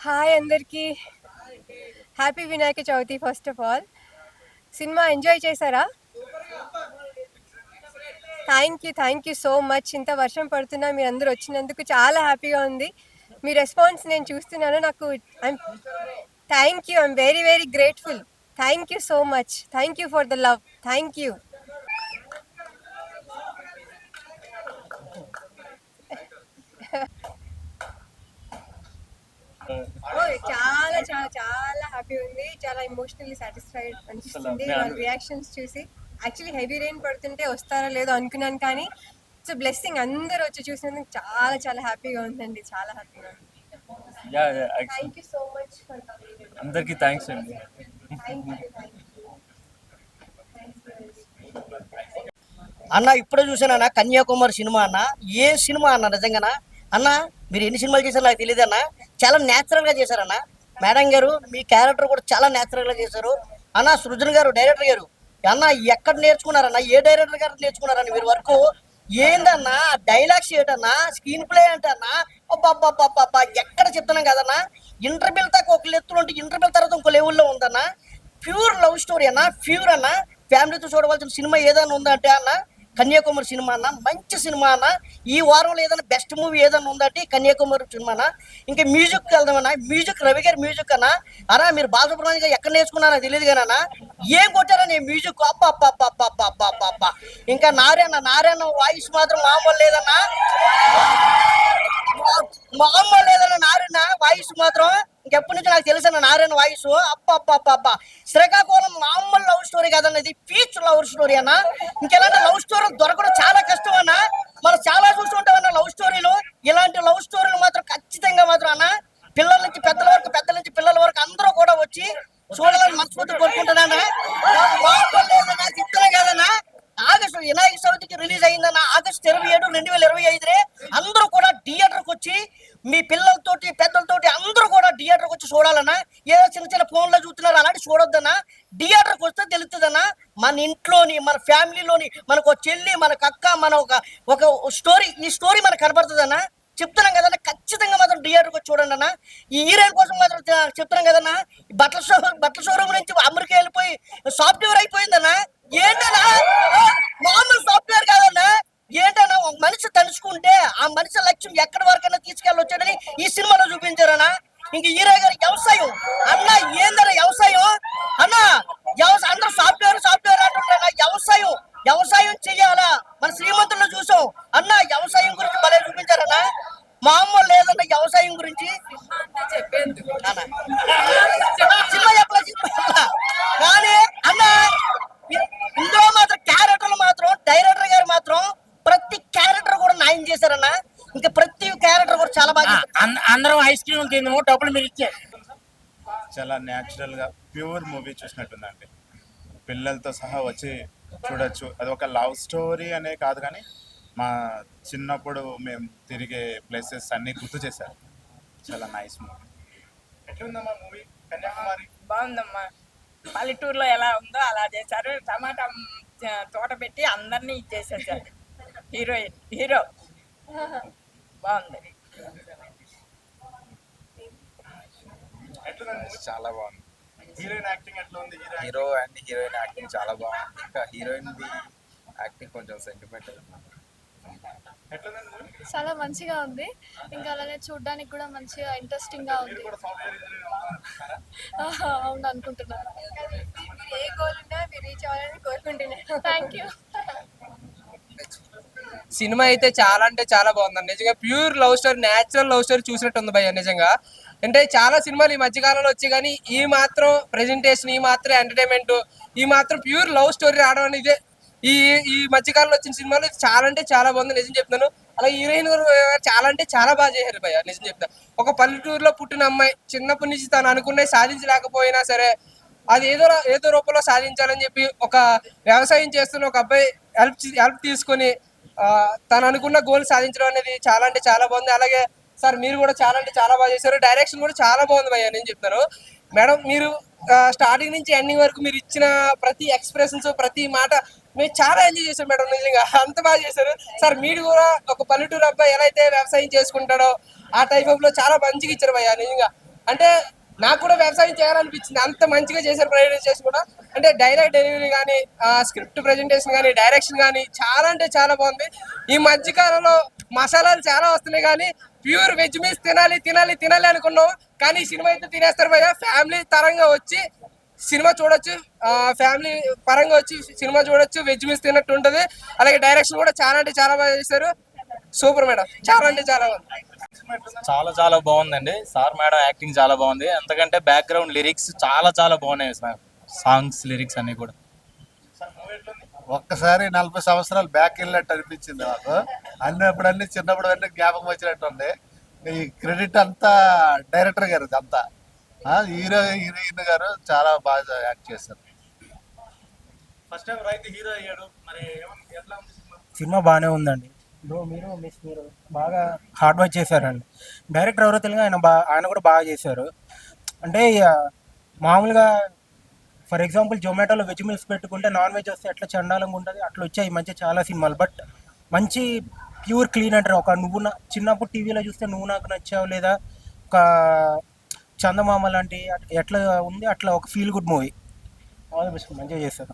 Hi అందరికీ. Happy Vinayaka Chavithi. First of all cinema enjoy చేశారా? Thank you so much. ఇంత వర్షం పడుతున్నా మీరందరూ వచ్చినందుకు చాలా హ్యాపీగా ఉంది. మీ రెస్పాన్స్ నేను చూస్తున్నాను. నాకు I'm very very grateful. Thank you so much. Thank you for the love. Thank you. చాలా చాలా చాలా హ్యాపీ ఉంది. చాలా ఎమోషనల్లీ సాటిస్ఫైడ్ అనిపిస్తుంది వాళ్ళ రియాక్షన్స్ చూసి. యాక్చువల్లీ హెవీ రెయిన్ పడుతుంటే వస్తారో లేదో అనుకున్నాను, కానీ ఇట్స్ బ్లెస్సింగ్. అందరూ వచ్చి చూసినందుకు చాలా చాలా హ్యాపీగా ఉందండి. చాలా హ్యాపీగా ఉంది. Thank you so much for coming. అందరికీ థ్యాంక్స్ అండి. అన్న ఇప్పుడే చూసానన్నా కన్యాకుమారి సినిమా అన్న. ఏ సినిమా అన్న నిజంగానా అన్న? మీరు ఎన్ని సినిమాలు చేశారు నాకు తెలియదు అన్న. చాలా న్యాచురల్గా చేశారన్న. మేడం గారు మీ క్యారెక్టర్ కూడా చాలా న్యాచురల్గా చేశారు అన్న. సృజన్ గారు డైరెక్టర్ గారు అన్న ఎక్కడ నేర్చుకున్నారన్న? ఏ డైరెక్టర్ గారు నేర్చుకున్నారన్న మీరు వరకు? ఏందన్నా డైలాగ్స్ ఏంటన్నా? స్క్రీన్ ప్లే ఏంటన్నా? అబ్బాబ్బాబ్బా ఎక్కడ చెప్తున్నాం కదన్నా. ఇంటర్వ్యూల దాకా ఒక లెత్తులు ఉంటే ఇంటర్వ్యూల తర్వాత ఇంకో లెవెల్లో ఉందన్న. ప్యూర్ లవ్ స్టోరీ అన్న. ప్యూర్ అన్న. ఫ్యామిలీతో చూడవలసిన సినిమా ఏదైనా ఉందంటే అన్న కన్యాకుమారి సినిమా అన్న. మంచి సినిమా అన్న. ఈ వారంలో ఏదైనా బెస్ట్ మూవీ ఏదైనా ఉందంటే కన్యాకుమారి సినిమా అన్న. ఇంకా మ్యూజిక్ వెళ్దామన్నా. మ్యూజిక్ రవి గారి మ్యూజిక్ అన్న. అన్నా మీరు బాలసుబ్రహ్మణ్యం గారు ఎక్కడ నేర్చుకున్నారో తెలియదు కానీ అన్న ఏం కొట్టారని మ్యూజిక్ అప్ప. ఇంకా నారాయణ వాయిస్ మాత్రం మామూలు లేదన్నా. మామూలు లేదన్న నారాయణ వాయిస్ మాత్రం. ఇంకెప్పటి నుంచి నాకు తెలుసన్న నారాయణ వాయిస్ అప్ప. శ్రీకాకుళం మామూలు లవ్ స్టోరీ కదన్న, ఇది పీచ్ లవ్ స్టోరీ అన్న. ఇంకెలాంటి లవ్ స్టోరీలు దొరకడం చాలా కష్టం అన్న. మనం చాలా చూస్తుంటామన్న లవ్ స్టోరీలు. ఇలాంటి లవ్ స్టోరీలు మాత్రం ఖచ్చితంగా మాత్రం అన్న పిల్లల నుంచి పెద్దల వరకు, పెద్దల నుంచి పిల్లల వరకు అందరూ కూడా వచ్చి చూడాలని మనస్ఫూర్తి కోరుకుంటున్నాను. చెప్తున్నా కదన్నా ఆగస్టు వినాయక చవితికి రిలీజ్ అయిందన్న. ఆగస్టు 27, 2025 అందరూ కూడా థియేటర్కి వచ్చి మీ పిల్లలతోటి పెద్దలతోటి అందరూ కూడా థియేటర్కి వచ్చి చూడాలన్నా. ఏదో చిన్న చిన్న ఫోన్లో చూస్తున్నారు అలాంటి చూడొద్దన్నా. థియేటర్కి వస్తే తెలుస్తుందన్నా. మన ఇంట్లోని మన ఫ్యామిలీలోని మనకు ఒక చెల్లి, మనకు అక్క, మన ఒక స్టోరీ, ఈ స్టోరీ మనకు కనపడుతుందన్నా. చెప్తున్నాం కదన్నా ఖచ్చితంగా మాత్రం థియేటర్కి వచ్చి చూడండి అన్న. ఈ హీరోయిన్ కోసం మాత్రం చెప్తున్నాం కదన్నా. బట్టల షోరూమ్ నుంచి అమెరికా వెళ్ళిపోయి సాఫ్ట్వేర్ అయిపోయిందన్నా. ఏంటన్నా మామూలు సాఫ్ట్వేర్ కాదన్నా. ఏంటన్నా ఒక మనిషి తలుచుకుంటే ఆ మనిషి లక్ష్యం ఎక్కడి వరకన్నా తీసుకెళ్ళొచ్చాడని ఈ సినిమాలో చూపించారన్నా. ఇంక హీరో గారి వ్యవసాయం అన్న. ఏందన్నా వ్యవసాయం అన్న? అందరూ సాఫ్ట్వేర్ అంటున్నారన్నా. వ్యవసాయం చెయ్యాలా? మన శ్రీమంతుల్లో చూసాం అన్న. వ్యవసాయం గురించి భలే చూపించారన్నా. మామూలు లేదన్న వ్యవసాయం గురించి సినిమా చెప్పలే కానీ అన్న ఇందులో మాత్రం క్యారెక్టర్లు మాత్రం డైరెక్టర్ గారు మాత్రం ప్రతి క్యారెక్టర్ కూడా న్యాయం చేశారన్న. ఇంకా ప్రతి క్యారెక్టర్ కూడా చాలా బాగా. అందరం ఐస్ క్రీమ్ తిందాము, డబ్బులు మీరు ఇచ్చే. చాలా న్యాచురల్ గా ప్యూర్ మూవీ చూసినట్టుందండి. పిల్లలతో సహా వచ్చి చూడొచ్చు. అది ఒక లవ్ స్టోరీ అనే కాదు కానీ మా చిన్నప్పుడు మేము తిరిగే ప్లేసెస్ అన్ని గుర్తు చేశారు. చాలా నైస్ మూవీ. ఎట్లుందమ్మా మూవీ కన్యాకుమారి? బాగుందమ్మా. పల్లెటూరులో ఎలా ఉందో అలా చేశారు. టమాటా తోట పెట్టి అందరినీ ఇచ్చేసేసారు. హీరో బాగుంది. చాలా బాగుంది. హీరోయిన్ యాక్టింగ్ ఎట్లా ఉంది? హీరో అండ్ హీరోయిన్ యాక్టింగ్ చాలా బాగుంది. ఇంకా హీరోయిన్ యాక్టింగ్ కొంచెం సెంటిమెంటల్. చాలా మంచిగా ఉంది. ఇంకా అలానే చూడడానికి కూడా మంచిగా ఇంట్రెస్టింగ్ గా ఉంది. అవును అనుకుంటున్నాను. ఏ గోల్ ఉన్నా మీరు రీచ్ అవ్వాలని కోరుకుంటున్నాను. Thank you. సినిమా అయితే చాలా అంటే చాలా బాగుందండి. నిజంగా pure love story, natural love story చూసినట్టు ఉంది భయ్య. నిజంగా అంటే చాలా సినిమాలు ఈ మధ్యకాలంలో వచ్చాయి కానీ ఈ మాత్రం ప్రెజెంటేషన్, ఈ మాత్రం ఎంటర్టైన్మెంట్, ఈ మాత్రం ప్యూర్ లవ్ స్టోరీ రావడం అనేది ఈ మధ్యకాలంలో వచ్చిన సినిమాలు చాలా అంటే చాలా బాగుంది. నిజం చెప్తున్నాను. అలాగే హీరోయిన్ చాలా అంటే చాలా బాగా చేశారు భయ్య. నిజం చెప్తాను. ఒక పల్లెటూరులో పుట్టిన అమ్మాయి చిన్నప్పటి నుంచి తను అనుకున్నది సాధించలేకపోయినా సరే అది ఏదో రూపంలో సాధించాలని చెప్పి ఒక వ్యవసాయం చేస్తున్న ఒక అబ్బాయి హెల్ప్ తీసుకొని తను అనుకున్న గోల్ సాధించడం అనేది చాలా అంటే చాలా బాగుంది. అలాగే సార్ మీరు కూడా చాలా అంటే చాలా బాగా చేశారు. డైరెక్షన్ కూడా చాలా బాగుంది భయ్య. నేను చెప్తాను మేడం, మీరు స్టార్టింగ్ నుంచి ఎండింగ్ వరకు మీరు ఇచ్చిన ప్రతి ఎక్స్ప్రెషన్స్, ప్రతి మాట మేము చాలా ఎంజాయ్ చేశాం మేడం. నిజంగా అంత బాగా చేశారు సార్. మీరు కూడా ఒక పల్లెటూరు అబ్బాయి ఎలా అయితే వ్యవసాయం చేసుకుంటాడో ఆ టైప్ ఆఫ్ లో చాలా మంచిగా ఇచ్చారు భయ్య. నిజంగా అంటే నాకు కూడా వ్యవసాయం చేయాలనిపించింది, అంత మంచిగా చేశారు ప్రెజెంటేషన్ కూడా. అంటే డైలాగ్ డెలివరీ కానీ, స్క్రిప్ట్ ప్రెజెంటేషన్ కానీ, డైరెక్షన్ కానీ చాలా అంటే చాలా బాగుంది. ఈ మధ్య కాలంలో మసాలాలు చాలా వస్తున్నాయి కానీ ప్యూర్ వెజ్ మీల్స్ తినాలి తినాలి తినాలి అనుకున్నాం, కానీ ఈ సినిమా అయితే తినేస్తారు భయ్య. ఫ్యామిలీ తరంగా వచ్చి సినిమా చూడొచ్చు, ఫ్యామిలీ పరంగా వచ్చి సినిమా చూడొచ్చు, వెజ్ మీల్స్ తిన్నట్టు ఉంటుంది. అలాగే డైరెక్షన్ కూడా చాలా అంటే చాలా బాగా చేశారు. సూపర్ మేడం, చాలా అంటే చాలా బాగుంది. చాలా బాగుందండి. సార్ మేడం యాక్టింగ్ చాలా బాగుంది. ఎందుకంటే బ్యాక్గ్రౌండ్ లిరిక్స్ చాలా బాగున్నాయి సార్. సాంగ్స్ లిరిక్స్ అన్ని కూడా ఒక్కసారి 40 సంవత్సరాలు బ్యాక్ వెళ్ళినట్టు అనిపించింది నాకు. అన్నీ చిన్నప్పుడు అన్నీ జ్ఞాపకం వచ్చినట్టు ఉంది. ఈ క్రెడిట్ అంతా డైరెక్టర్ గారు అంతా. హీరోయిన్ గారు చాలా బాగా యాక్ట్ చేశారు. ఫస్ట్ టైం రైతు హీరో అయ్యాడు. మరి ఎట్లా ఉంది సినిమా బాగానే ఉందండి. మీరు బాగా హార్డ్ వర్క్ చేశారండి. డైరెక్టర్ ఎవరో తెలియదు, ఆయన కూడా బాగా చేశారు. అంటే మామూలుగా ఫర్ ఎగ్జాంపుల్ జొమాటోలో వెజ్ మీల్స్ పెట్టుకుంటే నాన్ వెజ్ వస్తే ఎట్లా చండాలంగా ఉంటుంది, అట్లా వచ్చాయి ఈ మధ్య చాలా సినిమాలు. బట్ మంచి ప్యూర్ క్లీన్ అంటారు. ఒక చిన్నప్పుడు టీవీలో చూస్తే నువ్వు నాకు నచ్చావు, లేదా ఒక చందమామ లాంటి ఎట్లా ఉంది అట్లా ఒక feel good movie. All the best, మంచిగా చేశారు.